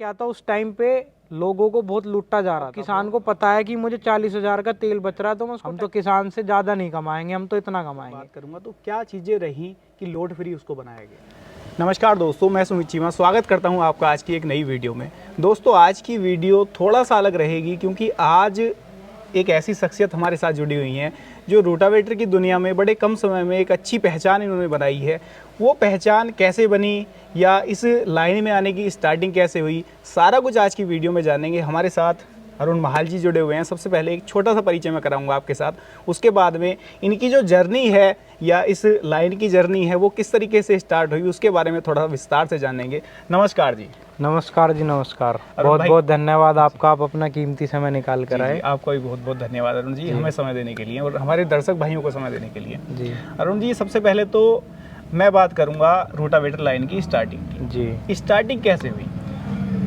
क्या था उस टाइम पे लोगों को बहुत लूटा जा रहा था। किसान को पता है कि मुझे 40,000 का तेल बच रहा है तो हम तो किसान से ज़्यादा नहीं कमाएंगे, हम तो इतना कमाएंगे। बात करूंगा तो क्या चीज़ें रही कि लोड फ्री उसको बनाया गया। नमस्कार दोस्तों, मैं सुमित चीमा स्वागत करता हूं आपका आज की एक नई वीडियो में। दोस्तों आज की वीडियो थोड़ा सा अलग रहेगी क्योंकि आज एक ऐसी शख्सियत हमारे साथ जुड़ी हुई हैं जो रोटावेटर की दुनिया में बड़े कम समय में एक अच्छी पहचान इन्होंने बनाई है। वो पहचान कैसे बनी या इस लाइन में आने की स्टार्टिंग कैसे हुई, सारा कुछ आज की वीडियो में जानेंगे। हमारे साथ अरुण महाल जी जुड़े हुए हैं। सबसे पहले एक छोटा सा परिचय मैं कराऊंगा आपके साथ, उसके बाद में इनकी जो जर्नी है या इस लाइन की जर्नी है वो किस तरीके से स्टार्ट हुई उसके बारे में थोड़ा विस्तार से जानेंगे। नमस्कार जी। नमस्कार जी, नमस्कार। बहुत बहुत धन्यवाद आपका, आप अपना कीमती समय निकाल कर आए। आपका भी बहुत बहुत धन्यवाद अरुण जी, हमें समय देने के लिए और हमारे दर्शक भाइयों को समय देने के लिए। जी अरुण जी, सबसे पहले तो मैं बात करूंगा रोटावेटर लाइन की स्टार्टिंग की। जी, स्टार्टिंग कैसे हुई?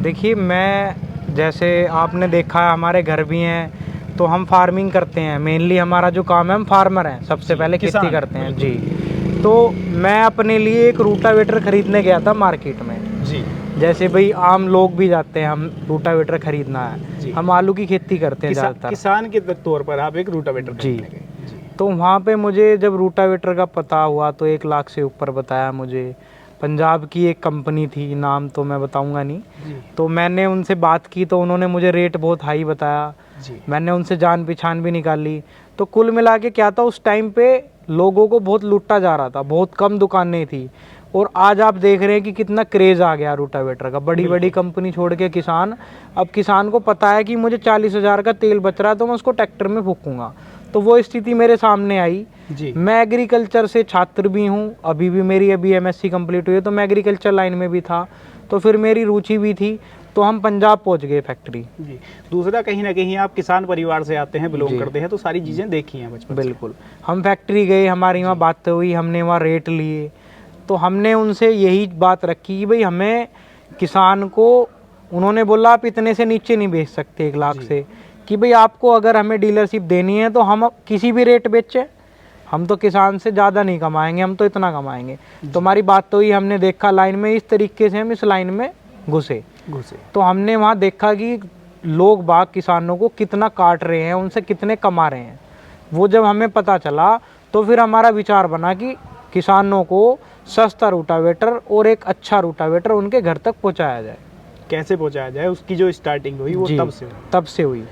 देखिए, मैं जैसे आपने देखा है हमारे घर भी हैं तो हम फार्मिंग करते हैं। मेनली हमारा जो काम है, हम फार्मर हैं, सबसे पहले खेती करते हैं जी। तो मैं अपने लिए एक रोटावेटर खरीदने गया था मार्केट में जी। जैसे भाई आम लोग भी जाते हैं, हम रोटावेटर खरीदना है। हम आलू की खेती करते हैं ज़्यादातर। किसान के तौर पर आप एक रोटावेटर जी। खरीदने गए। तो वहाँ पे मुझे जब रोटावेटर का पता हुआ तो 1 लाख से ऊपर बताया मुझे। पंजाब की एक कंपनी थी, नाम तो मैं बताऊंगा नहीं। तो मैंने उनसे बात की तो उन्होंने मुझे रेट बहुत हाई बताया। मैंने उनसे जान पहचान भी निकाली। तो कुल मिला के क्या था, उस टाइम पे लोगों को बहुत लूटा जा रहा था, बहुत कम दुकानें थी। और आज आप देख रहे हैं कि कितना क्रेज़ आ गया रोटावेटर का। बड़ी बड़ी कंपनी छोड़ के किसान, अब किसान को पता है कि मुझे 40,000 का तेल बच रहा है तो मैं उसको ट्रैक्टर में फूकूंगा। तो वो स्थिति मेरे सामने आई जी। मैं एग्रीकल्चर से छात्र भी हूँ, अभी भी मेरी MSc कंप्लीट हुई है, तो मैं एग्रीकल्चर लाइन में भी था, तो फिर मेरी रुचि भी थी। तो हम पंजाब पहुँच गए फैक्ट्री जी। दूसरा, कहीं ना कहीं आप किसान परिवार से आते हैं, बिलोंग करते हैं, तो सारी चीज़ें देखी हैं बचपन से। बिल्कुल। हम फैक्ट्री गए, हमारी वहाँ बातें हुई, हमने वहाँ रेट लिए। तो हमने उनसे यही बात रखी कि भाई हमें किसान को, उन्होंने बोला आप इतने से नीचे नहीं बेच सकते 1 लाख से, कि भाई आपको अगर हमें डीलरशिप देनी है तो हम किसी भी रेट बेचें, हम तो किसान से ज़्यादा नहीं कमाएंगे, हम तो इतना कमाएंगे। तो हमारी बात तो ही, हमने देखा लाइन में इस तरीके से हम इस लाइन में घुसे। तो हमने वहाँ देखा कि लोग बाग किसानों को कितना काट रहे हैं, उनसे कितने कमा रहे हैं। वो जब हमें पता चला तो फिर हमारा विचार बना कि किसानों को सस्ता रोटावेटर और एक अच्छा रोटावेटर उनके घर तक पहुँचाया जाए। कैसे पहुंचाया जाए, उसकी जो स्टार्टिंग हुई वो तब से हुई।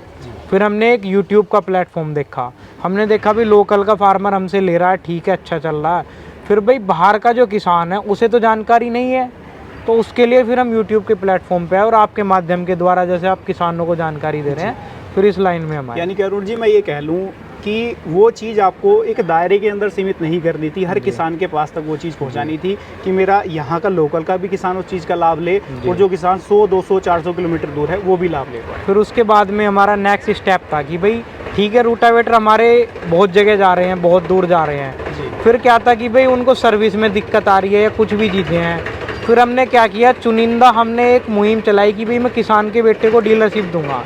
फिर हमने एक YouTube का प्लेटफॉर्म देखा। हमने देखा भी लोकल का फार्मर हमसे ले रहा है, ठीक है, अच्छा चल रहा है। फिर भाई बाहर का जो किसान है उसे तो जानकारी नहीं है, तो उसके लिए फिर हम YouTube के प्लेटफॉर्म पे आए और आपके माध्यम के द्वारा जैसे आप किसानों को जानकारी दे रहे हैं, फिर इस लाइन में हम आए। यानी कि अरुण जी, मैं ये कह लूँ कि वो चीज़ आपको एक दायरे के अंदर सीमित नहीं करनी थी, हर किसान के पास तक वो चीज़ पहुंचानी थी कि मेरा यहाँ का लोकल का भी किसान उस चीज़ का लाभ ले और जो किसान 100, 200, 400 किलोमीटर दूर है वो भी लाभ ले पाए। फिर उसके बाद में हमारा नेक्स्ट स्टेप था कि भाई ठीक है, रोटावेटर हमारे बहुत जगह जा रहे हैं, बहुत दूर जा रहे हैं। फिर क्या था कि भाई उनको सर्विस में दिक्कत आ रही है या कुछ भी चीज़ें हैं। फिर हमने क्या किया, चुनिंदा हमने एक मुहिम चलाई कि भाई मैं किसान के बेटे को डीलरशिप दूंगा।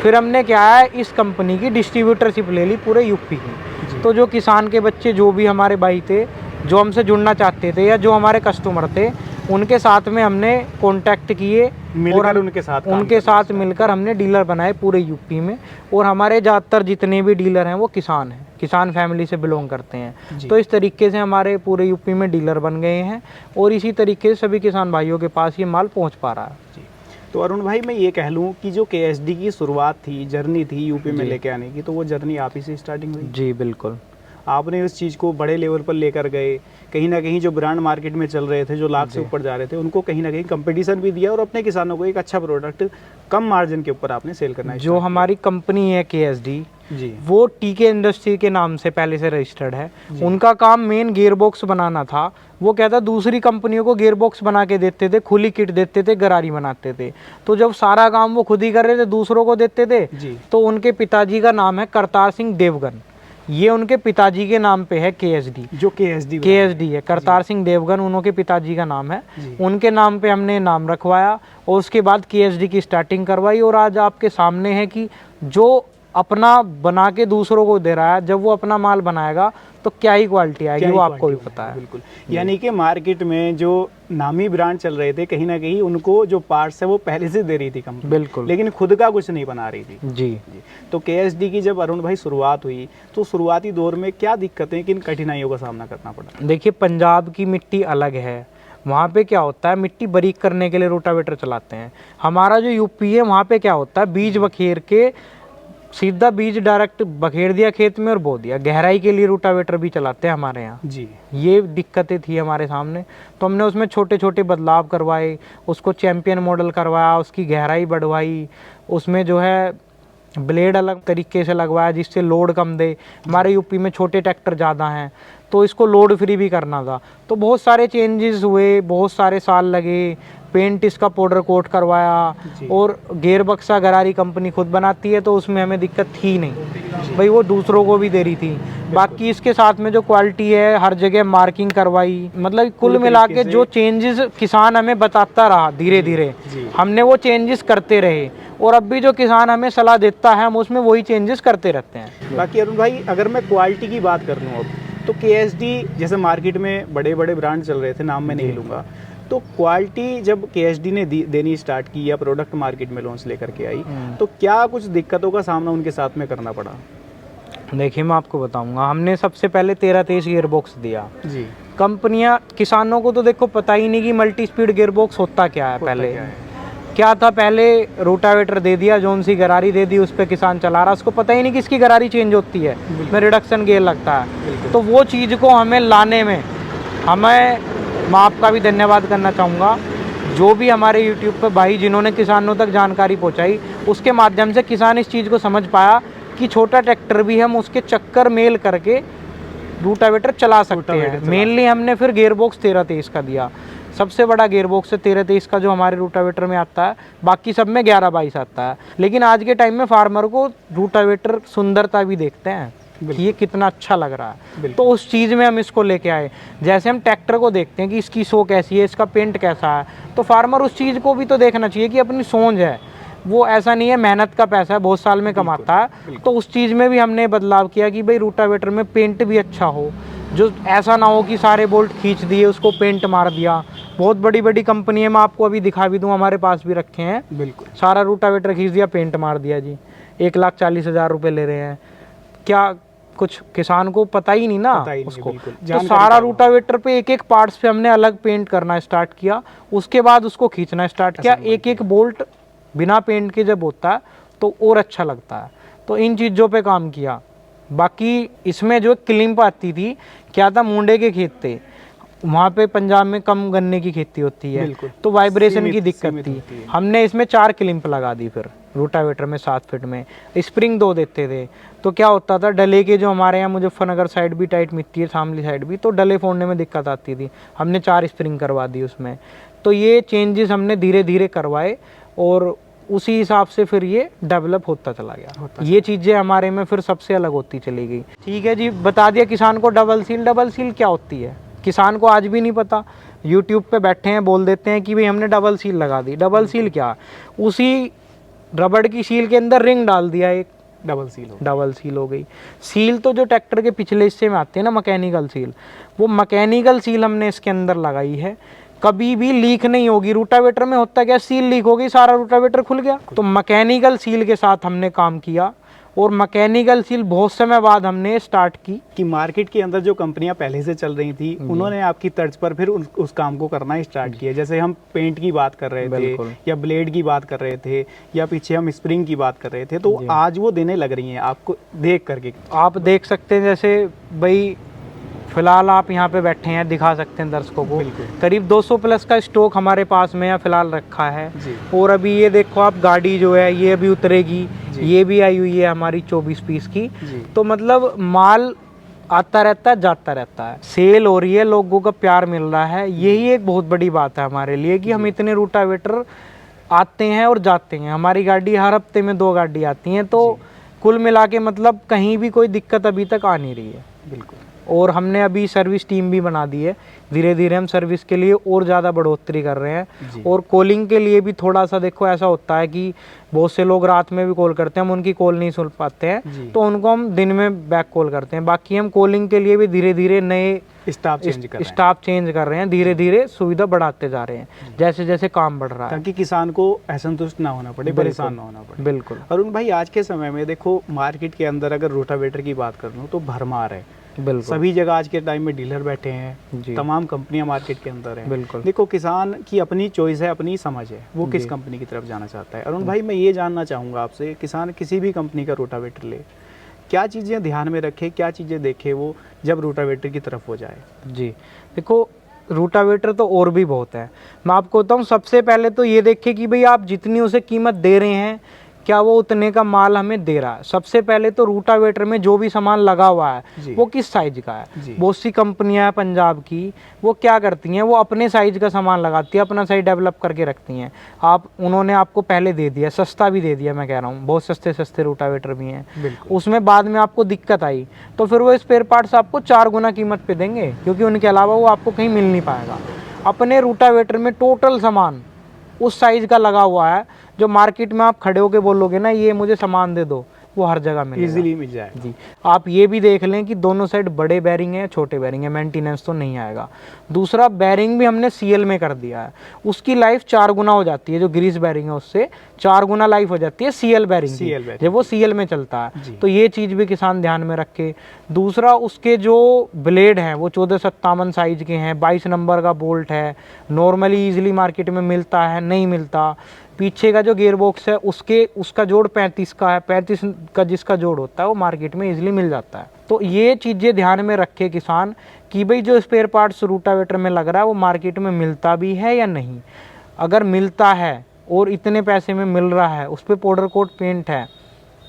फिर हमने क्या है, इस कंपनी की डिस्ट्रीब्यूटरशिप ले ली पूरे यूपी की। तो जो किसान के बच्चे, जो भी हमारे भाई थे, जो हमसे जुड़ना चाहते थे या जो हमारे कस्टमर थे, उनके साथ में हमने कांटेक्ट किए और उनके साथ मिलकर हमने डीलर बनाए पूरे यूपी में। और हमारे ज़्यादातर जितने भी डीलर हैं वो किसान हैं, किसान फैमिली से बिलोंग करते हैं। तो इस तरीके से हमारे पूरे यूपी में डीलर बन गए हैं और इसी तरीके से सभी किसान भाइयों के पास ये माल पहुँच पा रहा है। तो अरुण भाई, मैं ये कह लूँ कि जो KSD की शुरुआत थी, जर्नी थी यूपी में लेके आने की, तो वो जर्नी आप ही से स्टार्टिंग हुई? जी बिल्कुल। आपने उस चीज़ को बड़े लेवल पर लेकर गए, कहीं ना कहीं जो ब्रांड मार्केट में चल रहे थे, जो लाख से ऊपर जा रहे थे, उनको कहीं ना कहीं कंपटीशन भी दिया और अपने किसानों को एक अच्छा प्रोडक्ट कम मार्जिन के ऊपर आपने सेल करना है। जो हमारी कंपनी है KSD जी, वो टीके इंडस्ट्री के नाम से पहले से रजिस्टर्ड है। उनका काम मेन गियर बॉक्स बनाना था। वो क्या था, दूसरी कंपनियों को गियर बॉक्स बना के देते थे, खुली किट देते थे, गरारी बनाते थे। तो जब सारा काम वो खुद ही कर रहे थे, दूसरों को देते थे। तो उनके पिताजी का नाम है करतार सिंह देवगन, ये उनके पिताजी के नाम पे है KSD, जो KSD है, करतार सिंह देवगन उनके पिताजी का नाम है। उनके नाम पे हमने नाम रखवाया और उसके बाद KSD की स्टार्टिंग करवाई। और आज आपके सामने है कि जो अपना बना के दूसरों को दे रहा है, जब वो अपना माल बनाएगा तो क्या ही क्वालिटी आएगी वो आपको भी पता है। बिल्कुल, यानी कि मार्केट में जो नामी ब्रांड चल रहे थे कहीं ना कहीं उनको जो पार्ट्स है वो पहले से दे रही थी कंपनी, बिल्कुल, लेकिन खुद का कुछ नहीं बना रही थी। जी। तो KSD की जब अरुण भाई शुरुआत हुई तो शुरुआती दौर में क्या दिक्कतें, किन कठिनाइयों का सामना करना पड़ा? देखिए, पंजाब की मिट्टी अलग है, वहाँ पे क्या होता है, मिट्टी बारीक करने के लिए रोटावेटर चलाते हैं। हमारा जो यूपी है वहाँ पे क्या होता है, बीज बखेर के सीधा बीज डायरेक्ट बखेर दिया खेत में और बो दिया। गहराई के लिए रोटावेटर भी चलाते हैं हमारे यहाँ जी। ये दिक्कतें थी हमारे सामने, तो हमने उसमें छोटे छोटे बदलाव करवाए, उसको चैंपियन मॉडल करवाया, उसकी गहराई बढ़वाई, उसमें जो है ब्लेड अलग तरीके से लगवाया जिससे लोड कम दे। हमारे यूपी में छोटे ट्रैक्टर ज़्यादा हैं तो इसको लोड फ्री भी करना था, तो बहुत सारे चेंजेस हुए, बहुत सारे साल लगे। पेंट इसका पाउडर कोट करवाया, और गेयर बक्सा गरारी कंपनी खुद बनाती है तो उसमें हमें दिक्कत थी नहीं भाई, वो दूसरों को भी दे रही थी। बाकी इसके साथ में जो क्वालिटी है हर जगह मार्किंग करवाई, मतलब कुल मिला के जो चेंजेस किसान हमें बताता रहा धीरे धीरे हमने वो चेंजेस करते रहे, और अब भी जो किसान हमें सलाह देता है हम उसमें वही चेंजेस करते रहते हैं। बाकी अरुण भाई अगर मैं क्वालिटी की बात कर लूँ अब, तो KSD जैसे मार्केट में बड़े बड़े ब्रांड चल रहे थे, नाम मैं नहीं लूँगा, तो क्वालिटी जब KSD ने देनी स्टार्ट की या प्रोडक्ट मार्केट में लॉन्च लेकर के आई, तो क्या कुछ दिक्कतों का सामना उनके साथ में करना पड़ा? देखिए, मैं आपको बताऊंगा, हमने सबसे पहले 13-23 गियर बॉक्स दिया जी। कंपनियां, किसानों को तो देखो पता ही नहीं कि मल्टी स्पीड गियर बॉक्स होता क्या है। पहले क्या था, पहले रोटावेटर दे दिया, जोन सी गरारी दे दी, उस पर किसान चला रहा, उसको पता ही नहीं कि इसकी गरारी चेंज होती है, में रिडक्शन गियर लगता है। तो वो चीज़ को हमें लाने में मैं आपका भी धन्यवाद करना चाहूँगा, जो भी हमारे YouTube पे भाई जिन्होंने किसानों तक जानकारी पहुँचाई, उसके माध्यम से किसान इस चीज़ को समझ पाया कि छोटा ट्रैक्टर भी हम उसके चक्कर मेल करके रोटावेटर चला सकते हैं। मेनली हमने फिर गियर बॉक्स 13-23 का दिया, सबसे बड़ा गियर बॉक्स है 13-23 का जो हमारे रोटावेटर में आता है, बाकी सब में 11-22 आता है। लेकिन आज के टाइम में फार्मर को रोटावेटर सुंदरता भी देखते हैं कि ये कितना अच्छा लग रहा है, तो उस चीज़ में हम इसको लेके आए। जैसे हम ट्रैक्टर को देखते हैं कि इसकी शो कैसी है, इसका पेंट कैसा है, तो फार्मर उस चीज़ को भी तो देखना चाहिए कि अपनी सोच है, वो ऐसा नहीं है मेहनत का पैसा है, बहुत साल में कमाता है। तो उस चीज़ में भी हमने बदलाव किया कि भाई रोटावेटर में पेंट भी अच्छा हो, जो ऐसा ना हो कि सारे बोल्ट खींच दिए उसको पेंट मार दिया। बहुत बड़ी बड़ी कंपनी है, मैं आपको अभी दिखा भी दूँ, हमारे पास भी रखे हैं, बिल्कुल सारा रोटावेटर खींच दिया, पेंट मार दिया जी, 1,40,000 रुपये ले रहे हैं। क्या कुछ किसान को पता ही नहीं ना उसको, तो सारा रोटावेटर पे एक एक पार्ट्स पे हमने अलग पेंट करना स्टार्ट किया, उसके बाद उसको खींचना स्टार्ट किया। एक एक बोल्ट बिना पेंट के जब होता है तो और अच्छा लगता है, तो इन चीज़ों पे काम किया। बाकी इसमें जो क्लिंप आती थी, क्या था, मुंडे के खेत थे, वहाँ पे पंजाब में कम गन्ने की खेती होती है, तो वाइब्रेशन की दिक्कत थी। हमने इसमें 4 क्लिंप लगा दी, फिर रोटावेटर में 7 फीट में स्प्रिंग 2 देते थे। तो क्या होता था, डले के जो हमारे यहाँ मुजफ्फरनगर साइड भी टाइट मिट्टी है, शामली साइड भी, तो डले फोड़ने में दिक्कत आती थी, हमने 4 स्प्रिंग करवा दी उसमें। तो ये चेंजेस हमने धीरे धीरे करवाए और उसी हिसाब से फिर ये डेवलप होता चला गया। ये चीज़ें हमारे में फिर सबसे अलग होती चली गई। ठीक है जी, बता दिया किसान को डबल सील क्या होती है, किसान को आज भी नहीं पता। यूट्यूब पे बैठे हैं, बोल देते हैं कि भाई हमने डबल सील लगा दी। डबल सील क्या, उसी रबड़ की सील के अंदर रिंग डाल दिया, एक डबल सील हो गई। सील तो जो ट्रैक्टर के पिछले हिस्से में आते हैं ना, मैकेनिकल सील, वो मैकेनिकल सील हमने इसके अंदर लगाई है, कभी भी लीक नहीं होगी। रोटावेटर में होता क्या, सील लीक हो गई, सारा रोटावेटर खुल गया। तो मैकेनिकल सील के साथ हमने काम किया, और मैकेनिकल सील बहुत समय बाद हमने स्टार्ट की। कि मार्केट के अंदर जो कंपनियां पहले से चल रही थी उन्होंने आपकी तर्ज पर फिर उस काम को करना स्टार्ट किया। जैसे हम पेंट की बात कर रहे थे, या ब्लेड की बात कर रहे थे, या पीछे हम स्प्रिंग की बात कर रहे थे, तो आज वो देने लग रही हैं आपको देख करके। आप देख सकते हैं, जैसे भाई फिलहाल आप यहाँ पे बैठे हैं, दिखा सकते हैं दर्शकों को, करीब 200 प्लस का स्टॉक हमारे पास में या फिलहाल रखा है। और अभी ये देखो आप, गाड़ी जो है ये अभी उतरेगी, ये भी आई हुई है हमारी 24 पीस की। तो मतलब माल आता रहता है, जाता रहता है, सेल हो रही है, लोगों का प्यार मिल रहा है। यही एक बहुत बड़ी बात है हमारे लिए कि हम इतने रोटावेटर आते हैं और जाते हैं। हमारी गाड़ी हर हफ्ते में 2 गाड़ी आती हैं, तो कुल मिला के मतलब कहीं भी कोई दिक्कत अभी तक आ नहीं रही है। बिल्कुल। और हमने अभी सर्विस टीम भी बना दी है। धीरे धीरे हम सर्विस के लिए और ज़्यादा बढ़ोतरी कर रहे हैं। और कॉलिंग के लिए भी थोड़ा सा देखो ऐसा होता है कि बहुत से लोग रात में भी कॉल करते हैं, हम उनकी कॉल नहीं सुन पाते हैं, तो उनको हम दिन में बैक कॉल करते हैं। बाकी हम कॉलिंग के लिए भी धीरे धीरे नए स्टाफ चेंज कर रहे हैं, धीरे धीरे सुविधा बढ़ाते जा रहे हैं जैसे जैसे काम बढ़ रहा है, ताकि किसान को असंतुष्ट ना होना पड़े, परेशान ना होना पड़े। बिल्कुल। अरुण भाई, आज के समय में देखो मार्केट के अंदर अगर रोटावेटर की बात कर लूँ तो भरमार है। बिल्कुल, सभी जगह आज के टाइम में डीलर बैठे हैं, तमाम कंपनियां मार्केट के अंदर हैं। बिल्कुल। देखो किसान की अपनी चॉइस है, अपनी समझ है, वो किस कंपनी की तरफ जाना चाहता है। अरुण भाई, मैं ये जानना चाहूँगा आपसे, किसान किसी भी कंपनी का रोटावेटर ले, क्या चीज़ें ध्यान में रखे, क्या चीज़ें देखे वो जब रोटावेटर की तरफ हो जाए? जी देखो, रोटावेटर तो और भी बहुत है। मैं आपको बताऊँ, सबसे पहले तो ये देखें कि भाई आप जितनी उसे कीमत दे रहे हैं क्या वो उतने का माल हमें दे रहा है। सबसे पहले तो रोटावेटर में जो भी सामान लगा हुआ है वो किस साइज का है। बहुत सी कंपनियां पंजाब की वो क्या करती हैं, वो अपने साइज का सामान लगाती है, अपना साइज डेवलप करके रखती हैं। उन्होंने आपको पहले दे दिया, सस्ता भी दे दिया, मैं कह रहा हूँ बहुत सस्ते सस्ते रोटावेटर भी हैं, उसमें बाद में आपको दिक्कत आई तो फिर वो स्पेयर पार्ट्स आपको 4 गुना कीमत पे देंगे, क्योंकि उनके अलावा वो आपको कहीं मिल नहीं पाएगा। अपने रोटावेटर में टोटल सामान उस साइज का लगा हुआ है जो मार्केट में आप खड़े होके बोलोगे ना ये मुझे सामान दे दो, वो हर जगह मिलेगा, इजीली मिल जाएगा। जी, आप ये भी देख लें कि दोनों साइड बड़े बैरिंग है, छोटे बैरिंग है, मेंटेनेंस तो नहीं आएगा। दूसरा, बैरिंग भी हमने सीएल में कर दिया है, उसकी लाइफ 4 गुना हो जाती है। जो ग्रीस बैरिंग है उससे 4 गुना लाइफ हो जाती है सीएल बैरिंग की, जब वो सीएल में चलता है। तो ये चीज़ भी किसान ध्यान में रखे। दूसरा, उसके जो ब्लेड हैं वो 1457 साइज के हैं, 22 नंबर का बोल्ट है, नॉर्मली ईजिली मार्केट में मिलता है, नहीं मिलता। पीछे का जो गियर बॉक्स है उसका जोड़ 35 का है, 35 का जिसका जोड़ होता है वो मार्केट में इजीली मिल जाता है। तो ये चीज़ें ध्यान में रखे किसान कि भाई जो स्पेयर पार्ट्स रोटावेटर में लग रहा है वो मार्केट में मिलता भी है या नहीं। अगर मिलता है और इतने पैसे में मिल रहा है, उस पर पाउडर कोट पेंट है,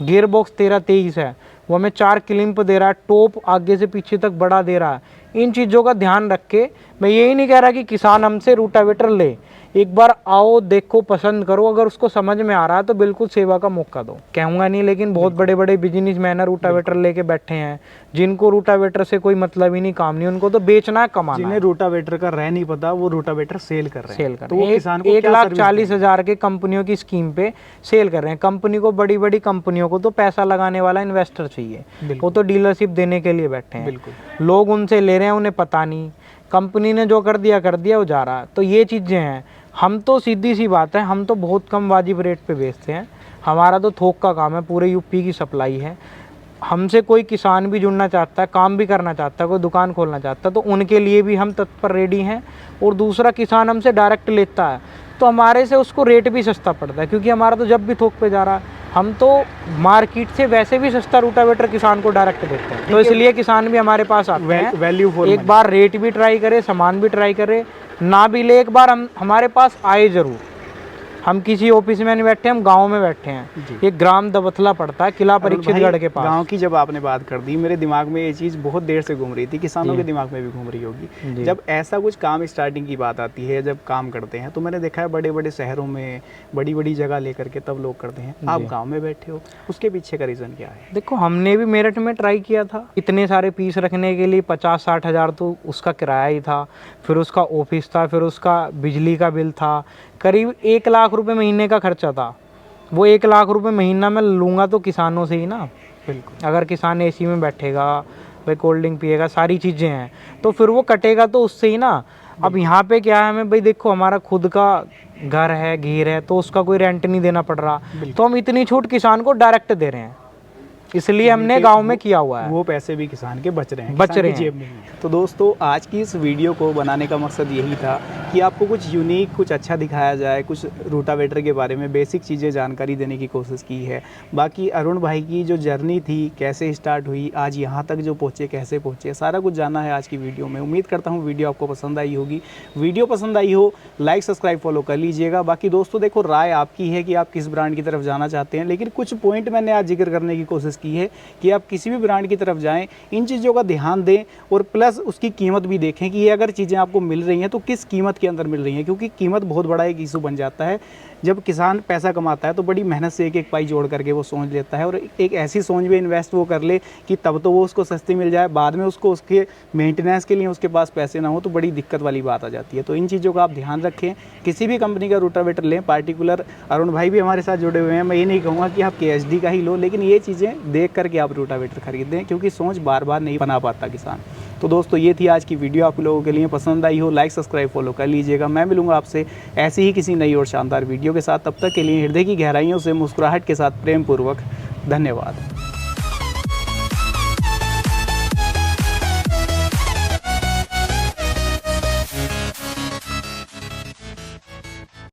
गियर बॉक्स 1323 है, वो हमें 4 क्लिंप दे रहा है, टॉप आगे से पीछे तक बड़ा दे रहा है, इन चीज़ों का ध्यान रख के मैं यही नहीं कह रहा कि किसान हमसे रोटावेटर ले, एक बार आओ, देखो, पसंद करो, अगर उसको समझ में आ रहा है तो बिल्कुल सेवा का मौका दो, कहूँगा नहीं। लेकिन बहुत बड़े बड़े बिजनेसमैन रोटावेटर लेके बैठे हैं जिनको रोटावेटर से कोई मतलब ही नहीं, काम नहीं, उनको तो बेचना है, कमाना। जिन्हें रोटावेटर का रह नहीं पता वो रोटावेटर सेल कर रहे हैं। तो किसान को 1,40,000 के कंपनियों की स्कीम पे सेल कर रहे हैं। कंपनी को, बड़ी बड़ी कंपनियों को तो पैसा लगाने वाला इन्वेस्टर चाहिए, वो तो डीलरशिप देने के लिए बैठे हैं। लोग उनसे ले रहे हैं, उन्हें पता नहीं, कंपनी ने जो कर दिया वो जा रहा है। तो ये चीज़ें हैं। हम तो सीधी सी बात है, हम तो बहुत कम वाजिब रेट पे बेचते हैं, हमारा तो थोक का काम है, पूरे यूपी की सप्लाई है। हमसे कोई किसान भी जुड़ना चाहता है, काम भी करना चाहता है, कोई दुकान खोलना चाहता है, तो उनके लिए भी हम तत्पर रेडी हैं। और दूसरा, किसान हमसे डायरेक्ट लेता है तो हमारे से उसको रेट भी सस्ता पड़ता है, क्योंकि हमारा तो जब भी थोक पे जा रहा है, हम तो मार्केट से वैसे भी सस्ता रोटावेटर किसान को डायरेक्ट देते हैं। तो इसलिए किसान भी हमारे पास आते हैं, वैल्यू फॉर एक बार रेट भी ट्राई करे, सामान भी ट्राई करे, ना भी ले एक बार हमारे पास आए जरूर। हम किसी ऑफिस में नहीं बैठे, हम गांव में बैठे हैं। ये ग्राम दबथला पड़ता है, किला परीक्षितगढ़ के पास। गांव की जब आपने बात कर दी, मेरे दिमाग में ये चीज़ बहुत देर से घूम रही थी, किसानों के दिमाग में भी घूम रही होगी। जब ऐसा कुछ काम स्टार्टिंग की बात आती है, जब काम करते हैं, तो मैंने देखा है बड़े बड़े शहरों में बड़ी बड़ी जगह लेकर के तब लोग करते हैं। आप गाँव में बैठे हो, उसके पीछे का रीज़न क्या है? देखो, हमने भी मेरठ में ट्राई किया था, इतने सारे पीस रखने के लिए 50-60 हज़ार तो उसका किराया ही था, फिर उसका ऑफिस था, फिर उसका बिजली का बिल था, करीब 1 लाख रुपए महीने का खर्चा था। वो 1 लाख रुपए महीना मैं लूँगा तो किसानों से ही ना। बिल्कुल। अगर किसान एसी में बैठेगा, भाई कोल्ड ड्रिंक पिएगा, सारी चीज़ें हैं, तो फिर वो कटेगा तो उससे ही ना। अब यहाँ पे क्या है, हमें भाई देखो हमारा खुद का घर है, घेर है, तो उसका कोई रेंट नहीं देना पड़ रहा, तो हम इतनी छूट किसान को डायरेक्ट दे रहे हैं, इसलिए हमने गांव में किया हुआ है। वो पैसे भी किसान के बच रहे हैं, जेब में ही। तो दोस्तों, आज की इस वीडियो को बनाने का मकसद यही था कि आपको कुछ यूनिक, कुछ अच्छा दिखाया जाए, कुछ रोटावेटर के बारे में बेसिक चीज़ें जानकारी देने की कोशिश की है। बाकी अरुण भाई की जो जर्नी थी, कैसे स्टार्ट हुई, आज यहाँ तक जो पहुँचे, कैसे पहुँचे, सारा कुछ जाना है आज की वीडियो में। उम्मीद करता हूँ वीडियो आपको पसंद आई होगी। वीडियो पसंद आई हो, लाइक सब्सक्राइब फॉलो कर लीजिएगा। बाकी दोस्तों देखो, राय आपकी है कि आप किस ब्रांड की तरफ जाना चाहते हैं, लेकिन कुछ पॉइंट मैंने आज जिक्र करने की कोशिश की है कि आप किसी भी ब्रांड की तरफ जाएं, इन चीज़ों का ध्यान दें और प्लस उसकी कीमत भी देखें कि ये अगर चीज़ें आपको मिल रही हैं तो किस कीमत कीमत के अंदर मिल रही हैं, क्योंकि कीमत बहुत बड़ा एक इशू बन जाता है। जब किसान पैसा कमाता है तो बड़ी मेहनत से एक एक पाई जोड़ करके वो सोच लेता है और एक ऐसी सोच में इन्वेस्ट वो कर ले कि तब तो वो उसको सस्ती मिल जाए, बाद में उसको उसके मेंटेनेंस के लिए उसके पास पैसे ना हो तो बड़ी दिक्कत वाली बात आ जाती है। तो इन चीज़ों का आप ध्यान रखें, किसी भी कंपनी का रोटावेटर लें। पार्टिकुलर अरुण भाई भी हमारे साथ जुड़े हुए हैं, मैं ये नहीं कहूँगा कि आप KHD का ही लो, लेकिन ये चीज़ें देख करके आप रोटावेटर खरीदें, क्योंकि सोच बार बार नहीं बना पाता किसान। तो दोस्तों ये थी आज की वीडियो, आप लोगों के लिए पसंद आई हो लाइक सब्सक्राइब फॉलो कर लीजिएगा। मैं मिलूंगा आपसे ऐसी ही किसी नई और शानदार वीडियो के साथ, तब तक के लिए हृदय की गहराइयों से मुस्कुराहट के साथ प्रेम पूर्वक धन्यवाद।